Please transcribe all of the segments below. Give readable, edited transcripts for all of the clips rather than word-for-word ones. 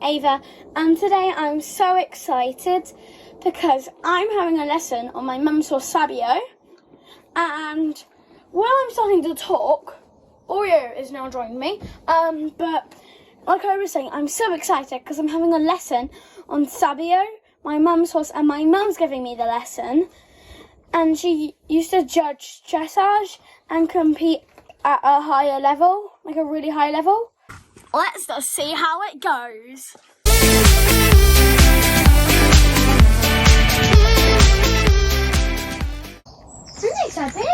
Ava, and today I'm so excited because I'm having a lesson on my mum's horse Sabio, and while I'm starting to talk, Oreo is now joining me, but like I was saying, I'm so excited because I'm having a lesson on Sabio, my mum's horse, and my mum's giving me the lesson, and she used to judge dressage and compete at a higher level, like a really high level. Let's just see how it goes. Isn't it so big?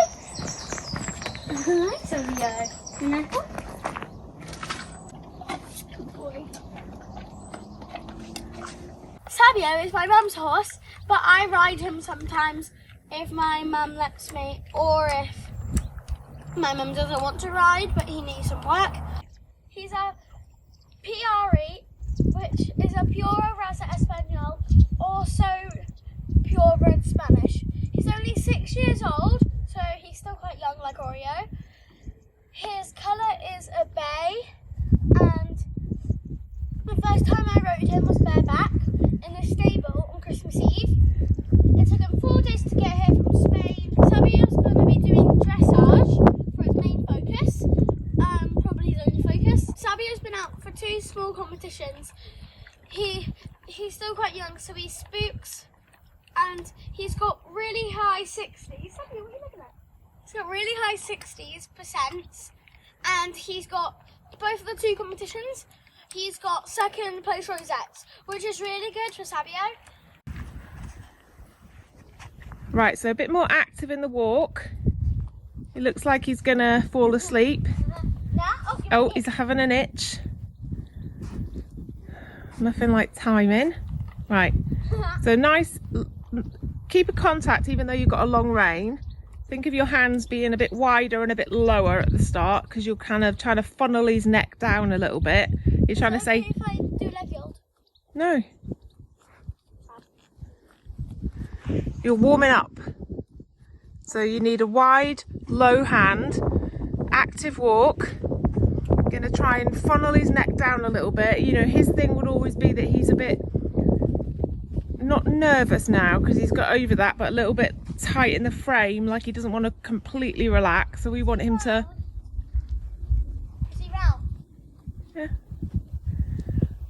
Hi, Sabio. Good boy. Sabio is my mum's horse, but I ride him sometimes if my mum lets me, or if my mum doesn't want to ride, but he needs some work. He's a PRE, which is a Pura Raza Espanol, also purebred Spanish. He's only 6 years old, so he's still quite young, like Oreo. His colour is a bay, and the first time I rode him was bareback in the stable on Christmas Eve. It took him 4 days to get here from Spain. Sabio's going to be doing dressage for his main focus, probably his only focus. Sabio's been out for 2 small competitions. He's still quite young, so he spooks, and he's got really high 60s. Sabio, what are you looking at? He's got really high 60s%, and he's got both of the 2 competitions. He's got second place rosettes, which is really good for Sabio. Right, so a bit more active in the walk. It looks like he's gonna fall asleep. Oh, he's having an itch. Nothing like timing. Right, so nice, keep a contact even though you've got a long rein. Think of your hands being a bit wider and a bit lower at the start, because you're kind of trying to funnel his neck down a little bit. You're trying to say... If I do leg yield? No. You're warming up. So you need a wide, low hand, active walk. Going to try and funnel his neck down a little bit. You know, his thing would always be that he's a bit, not nervous now because he's got over that, but a little bit tight in the frame, like he doesn't want to completely relax. So we want him to... Is he round? Yeah.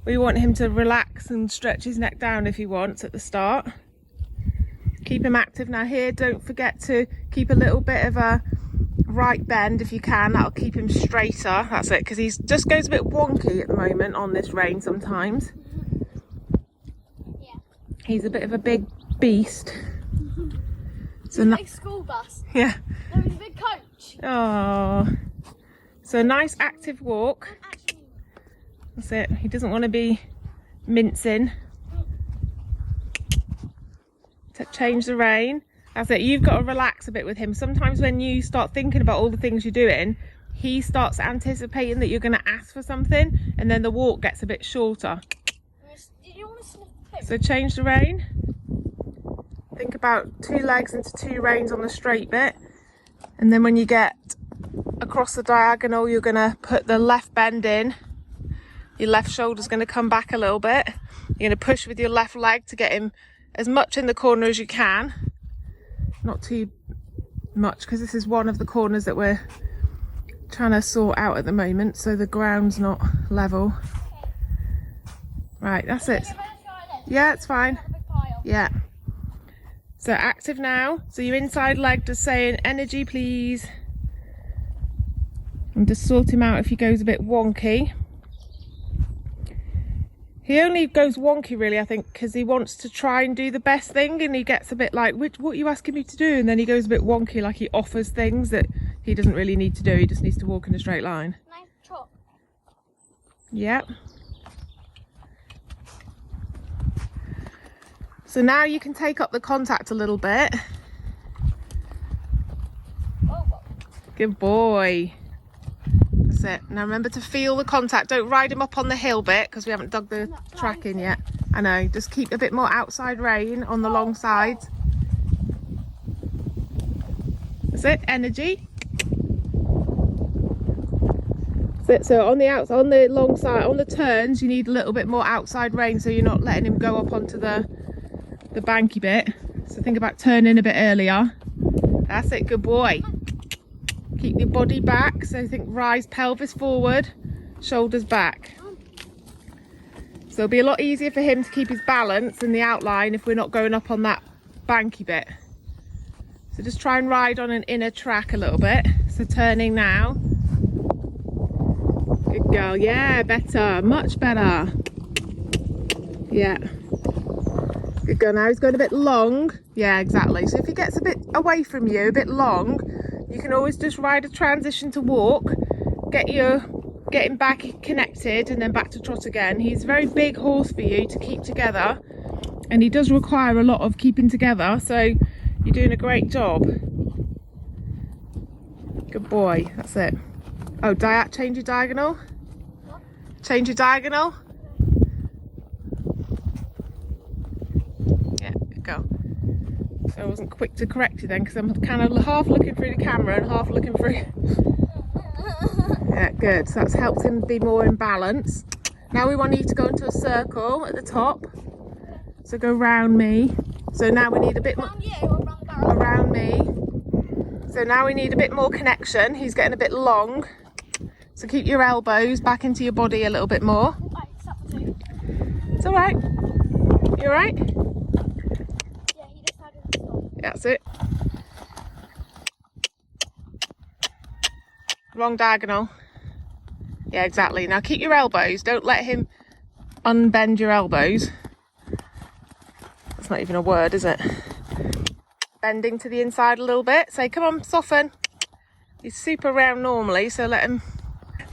We want him to relax and stretch his neck down if he wants at the start. Keep him active. Now here, don't forget to keep a little bit of a right bend if you can. That'll keep him straighter. That's it, because he just goes a bit wonky at the moment on this rein sometimes. Yeah. He's a bit of a big beast. So he's a big school bus. Yeah. No, he's a big coach. Oh. So a nice active walk. That's it. He doesn't want to be mincing. Change the rein. That's it. You've got to relax a bit with him. Sometimes when you start thinking about all the things you're doing, he starts anticipating that you're going to ask for something, and then the walk gets a bit shorter. Did you want to sniff the poo? So change the rein. Think about 2 legs into 2 reins on the straight bit, and then when you get across the diagonal, you're going to put the left bend in. Your left shoulder's going to come back a little bit. You're going to push with your left leg to get him as much in the corner as you can. Not too much, because this is one of the corners that we're trying to sort out at the moment, so the ground's not level. Right, that's it. Yeah, it's fine. Yeah. So active now. So your inside leg just saying energy please. And just sort him out if he goes a bit wonky. He only goes wonky really, I think, because he wants to try and do the best thing, and he gets a bit like, what are you asking me to do? And then he goes a bit wonky, like he offers things that he doesn't really need to do. He just needs to walk in a straight line. Nice trot. Yep. So now you can take up the contact a little bit. Oh. Good boy. That's it. Now remember to feel the contact. Don't ride him up on the hill bit, because we haven't dug the track in yet. I know. Just keep a bit more outside rein on the long sides. That's it. Energy. it. So on the outside, on the long side, on the turns, you need a little bit more outside rein, so you're not letting him go up onto the banky bit. So think about turning a bit earlier. That's it, good boy. Keep your body back, so think rise pelvis forward, shoulders back. So it'll be a lot easier for him to keep his balance in the outline if we're not going up on that banky bit. So just try and ride on an inner track a little bit. So turning now. Good girl, yeah, better, much better. Yeah. Good girl, now he's going a bit long. Yeah, exactly. So if he gets a bit away from you, a bit long, you can always just ride a transition to walk, get him back connected and then back to trot again. He's a very big horse for you to keep together, and he does require a lot of keeping together, so you're doing a great job. Good boy, that's it. Oh, change your diagonal. Change your diagonal. Yeah, go. So I wasn't quick to correct you then, because I'm kind of half looking through the camera and half looking through. Yeah, good. So that's helped him be more in balance. Now we want you to go into a circle at the top. So go round me. So now we need a bit more around me. So now we need a bit more connection. He's getting a bit long. So keep your elbows back into your body a little bit more. It's all right. You all right? Yeah, he decided to stop. That's it. Wrong diagonal. Yeah, exactly. Now keep your elbows. Don't let him unbend your elbows. That's not even a word, is it? Bending to the inside a little bit. Say, come on, soften. He's super round normally, so let him.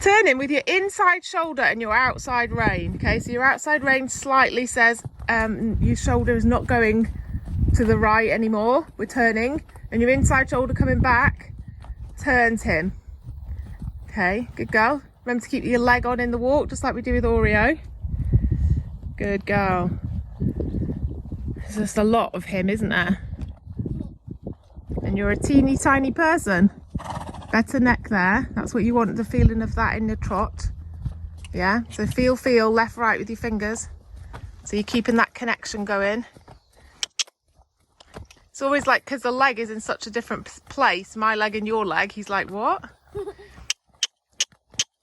Turn him with your inside shoulder and your outside rein. Okay, so your outside rein slightly says your shoulder is not going to the right anymore. We're turning, and your inside shoulder coming back turns him. Okay, good girl. Remember to keep your leg on in the walk, just like we do with Oreo. Good girl. There's just a lot of him, isn't there? And you're a teeny tiny person. Better neck there. That's what you want, the feeling of that in the trot. Yeah, so feel left, right with your fingers. So you're keeping that connection going. It's always like, because the leg is in such a different place, my leg and your leg, he's like, what?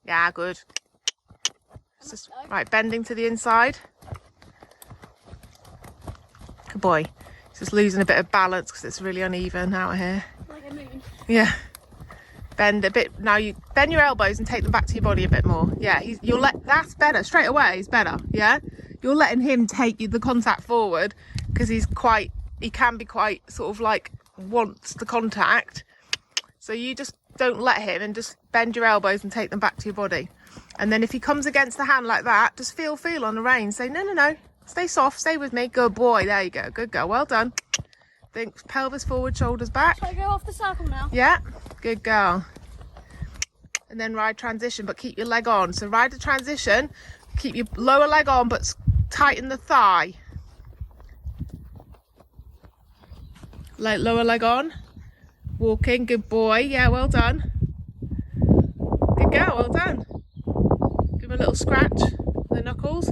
Yeah, good. It's just, right, bending to the inside. Good boy. He's just losing a bit of balance because it's really uneven out here. Like a moon. Yeah. Bend a bit. Now you bend your elbows and take them back to your body a bit more. Yeah, that's better. Straight away, it's better. Yeah. You're letting him take the contact forward because he can be quite sort of like wants the contact. So you just don't let him and just bend your elbows and take them back to your body. And then if he comes against the hand like that, just feel on the rein. Say, no. Stay soft, stay with me. Good boy. There you go. Good girl. Well done. Think pelvis forward, shoulders back. Shall I go off the circle now? Yeah. Good girl. And then ride transition, but keep your leg on. So ride the transition, keep your lower leg on, but tighten the thigh. Lower leg on. Walking, good boy. Yeah, well done. Good girl, well done. Give him a little scratch, the knuckles.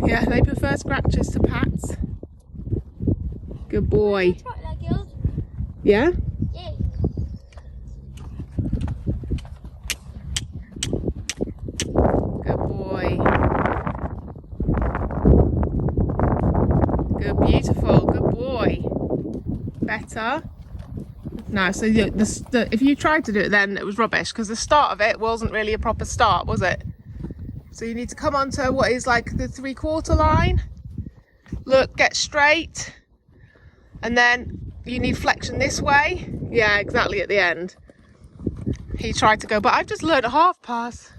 Yeah, they prefer scratches to pats. Good boy. Yeah? Yeah. Good boy. Good, beautiful. Good boy. Better. No, so if you tried to do it then, it was rubbish because the start of it wasn't really a proper start, was it? So you need to come onto what is like the 3/4 line. Look, get straight. And then you need flexion this way. Yeah, exactly at the end. He tried to go, but I've just learned a half pass.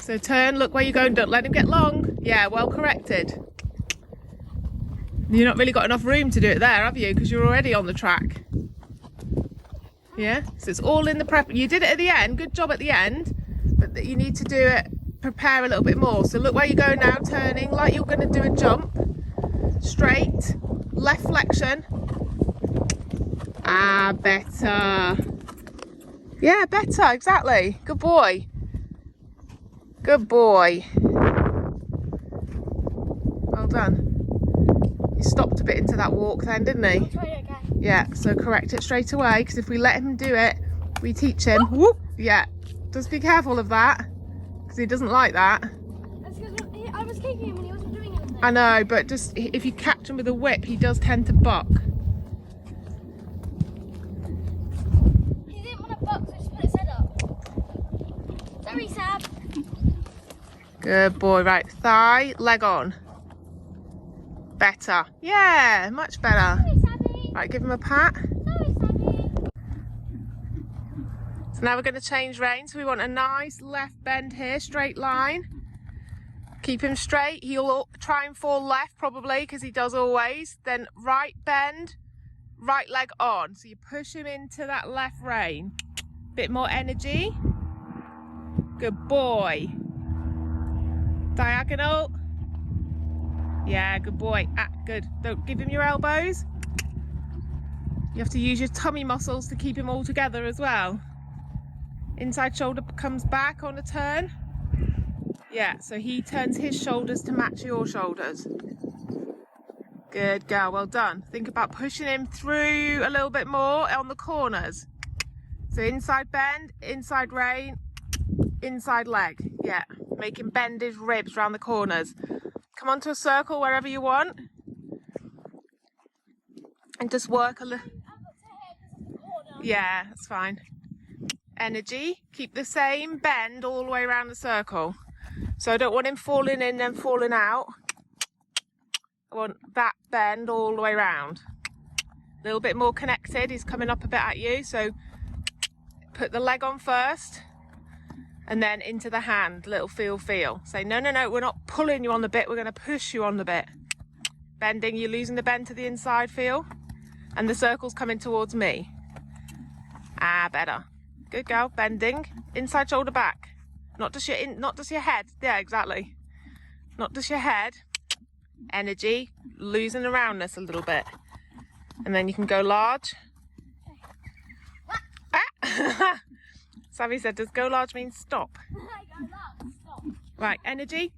So turn, look where you're going, don't let him get long. Yeah, well corrected. You've not really got enough room to do it there, have you? Because you're already on the track. Yeah, so it's all in the prep. You did it at the end, good job at the end, but you need to do it, prepare a little bit more. So look where you go now, turning like you're going to do a jump. Straight, left flexion. Ah, better. Yeah, better, exactly. Good boy. Good boy. Well done. He stopped a bit into that walk then, didn't he? I'll try it again. Yeah, so correct it straight away, because if we let him do it, we teach him. Whoop! Yeah, just be careful of that, because he doesn't like that. That's because I was kicking him when he wasn't doing anything. I know, but just if you catch him with a whip, he does tend to buck. He didn't want to buck, so I just put his head up. Sorry, Sab. Good boy. Right, thigh, leg on. Better. Yeah, much better. Sorry, Sabby. Right, give him a pat. Sorry, Sabby. So now we're going to change reins. We want a nice left bend here, straight line. Keep him straight. He'll try and fall left probably, because he does always. Then right bend, right leg on. So you push him into that left rein. Bit more energy. Good boy. Diagonal. Yeah, good boy. Ah, good. Don't give him your elbows. You have to use your tummy muscles to keep him all together as well. Inside shoulder comes back on a turn. Yeah, so he turns his shoulders to match your shoulders. Good girl, well done. Think about pushing him through a little bit more on the corners. So inside bend, inside rein, inside leg. Yeah, make him bend his ribs round the corners. Come onto a circle wherever you want. And just work a little. Yeah, that's fine. Energy, keep the same bend all the way around the circle. So I don't want him falling in and falling out. I want that bend all the way around. A little bit more connected. He's coming up a bit at you. So put the leg on first and then into the hand. Little feel. Say, no, we're not pulling you on the bit. We're going to push you on the bit. Bending, you're losing the bend to the inside feel. And the circle's coming towards me. Ah, better. Good girl. Bending. Inside shoulder back. Not just your head. Yeah, exactly. Not just your head. Energy. Losing the roundness a little bit. And then you can go large. Ah! Savvy said, does go large mean stop? Stop. Right, energy.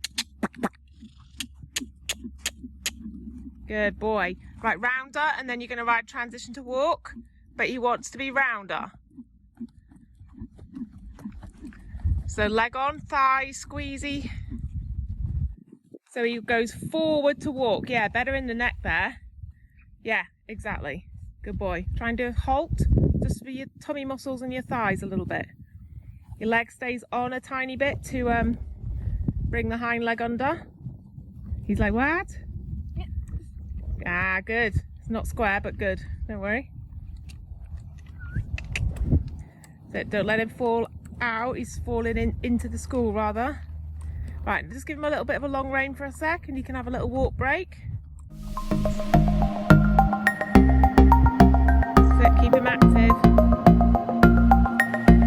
Good boy. Right, rounder, and then you're going to ride transition to walk, but he wants to be rounder. So leg on, thigh, squeezy. So he goes forward to walk. Yeah, better in the neck there. Yeah, exactly. Good boy. Try and do a halt, just for your tummy muscles and your thighs a little bit. Your leg stays on a tiny bit to bring the hind leg under. He's like, what? Ah, good. It's not square, but good. Don't worry. So don't let him fall out. He's falling into the school rather. Right, just give him a little bit of a long rein for a sec and you can have a little walk break. That's it, keep him active.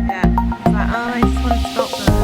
Yeah, it's like, oh, I just want to stop them.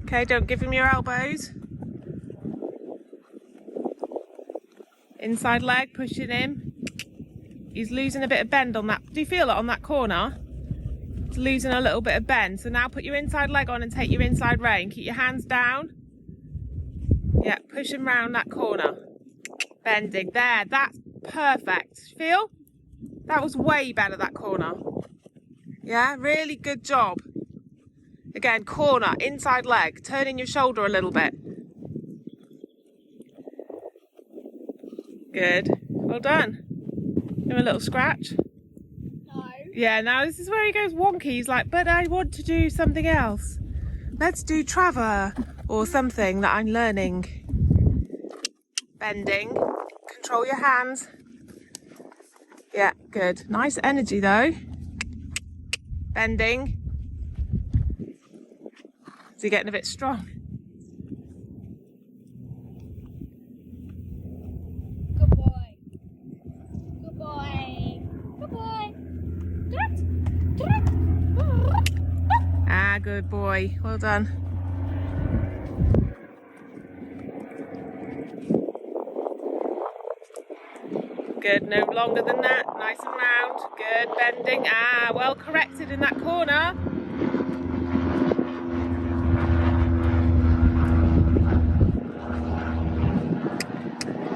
Okay, don't give him your elbows. Inside leg, pushing him. He's losing a bit of bend on that. Do you feel it on that corner? It's losing a little bit of bend. So now put your inside leg on and take your inside rein. Keep your hands down. Yeah, push him round that corner. Bending. There, that's perfect. Feel? That was way better, that corner. Yeah, really good job. Again, corner, inside leg, turning your shoulder a little bit. Good. Well done. Give him a little scratch. No. Yeah, now this is where he goes wonky. He's like, but I want to do something else. Let's do Trevor or something that I'm learning. Bending. Control your hands. Yeah, good. Nice energy though. Bending. Is he getting a bit strong? Good boy. Good boy. Good boy. Ah, good boy. Well done. Good, no longer than that. Nice and round. Good, bending. Ah, well corrected in that corner.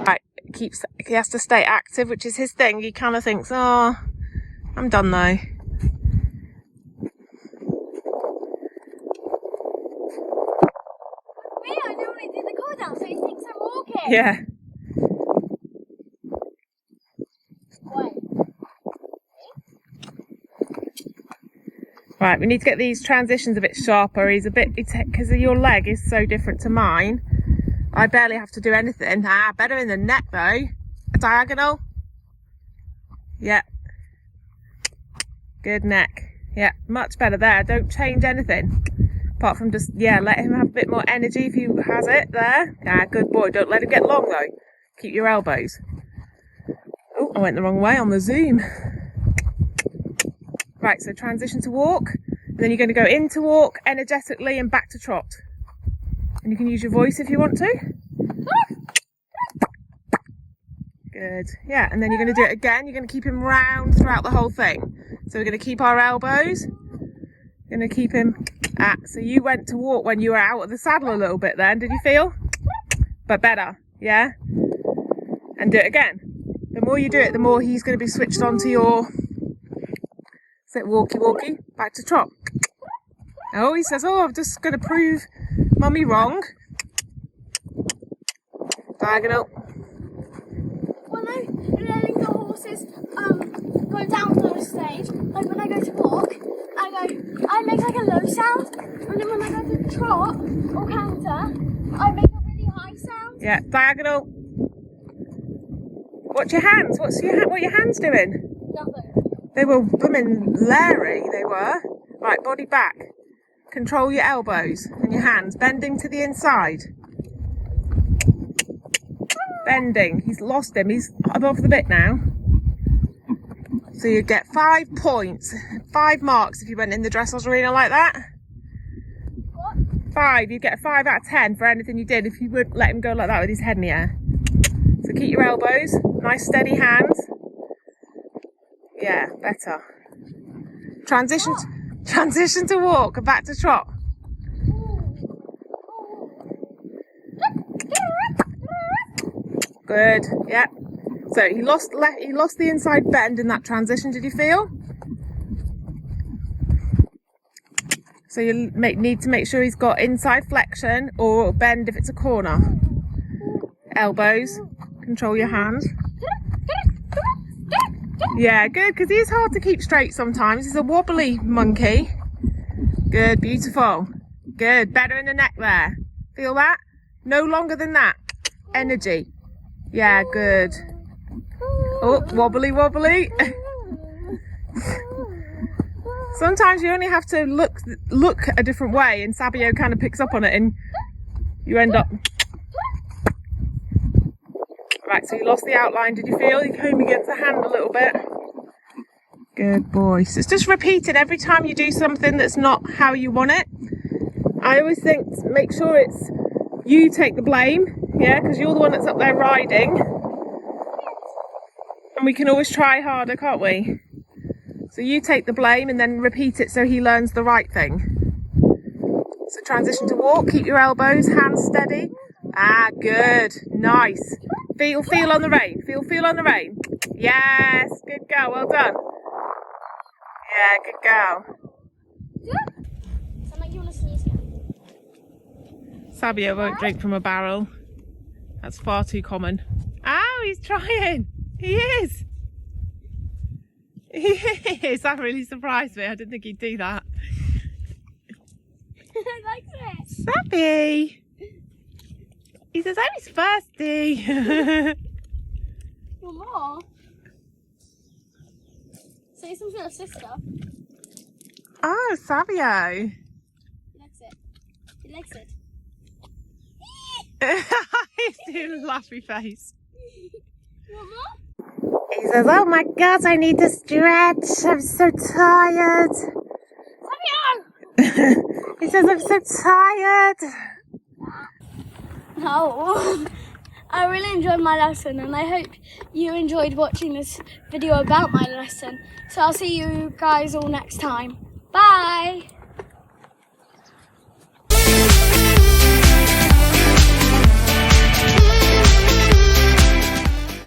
Right, he has to stay active, which is his thing. He kind of thinks, oh, I'm done though. Me, I normally do the car down, so he thinks I'm walking. Yeah. Right, we need to get these transitions a bit sharper. He's a bit, because your leg is so different to mine. I barely have to do anything. Ah, better in the neck though. A diagonal. Yeah. Good neck. Yeah, much better there. Don't change anything. Apart from just, yeah, let him have a bit more energy if he has it there. Ah, good boy. Don't let him get long though. Keep your elbows. Oh, I went the wrong way on the zoom. Right, so transition to walk. And then you're going to go into walk energetically and back to trot. And you can use your voice if you want to. Good. Yeah, and then you're going to do it again. You're going to keep him round throughout the whole thing. So we're going to keep our elbows. Going to keep him. Ah, so you went to walk when you were out of the saddle a little bit then, did you feel? But better, yeah? And do it again. The more you do it, the more he's going to be switched on to your... Sit walkie walkie, back to trot. Oh, he says, oh, I'm just going to prove Mummy wrong. Diagonal. When I'm letting the horses go down the stage, like when I go to walk, I make like a low sound, and then when I go to trot or canter, I make a really high sound. Yeah, diagonal. Watch your hands. What are your hands doing? Nothing. They were blooming Larry, they were. Right, body back. Control your elbows and your hands. Bending to the inside. Bending. He's lost him. He's above the bit now. So you get 5 points. 5 marks if you went in the dressage arena like that. What? 5. You get a 5 out of 10 for anything you did if you would let him go like that with his head in the air. So keep your elbows. Nice steady hands. Yeah, better. Transition to walk and back to trot. Good. Yeah. So he lost the inside bend in that transition. Did you feel? So you need to make sure he's got inside flexion or bend if it's a corner. Elbows. Control your hands. Yeah, good, because he's hard to keep straight sometimes. He's a wobbly monkey. Good, beautiful. Good, better in the neck there. Feel that? No longer than that. Energy. Yeah, good. Oh, wobbly, wobbly. Sometimes you only have to look a different way, and Sabio kind of picks up on it, and you end up... Right, so you lost the outline. Did you feel? You came against the hand a little bit. Good boy. So it's just repeating every time you do something that's not how you want it. I always think, make sure it's you take the blame, yeah, because you're the one that's up there riding. And we can always try harder, can't we? So you take the blame and then repeat it so he learns the right thing. So transition to walk. Keep your elbows, hands steady. Ah, good. Nice. Feel on the rein. Feel on the rein. Yes, good girl. Well done. Yeah, good girl. Sound like you want to sneeze again. Sabio won't drink from a barrel. That's far too common. Oh, he's trying. He is. He is. That really surprised me. I didn't think he'd do that. I like it. Sabby. He says, oh, he's thirsty. One more. Say something to your sister. Oh, Sabio. He likes it. He likes it. He's doing a laughy face. One more? He says, oh my God, I need to stretch. I'm so tired. Sabio! He says, I'm so tired. No. I really enjoyed my lesson and I hope you enjoyed watching this video about my lesson. So I'll see you guys all next time. Bye!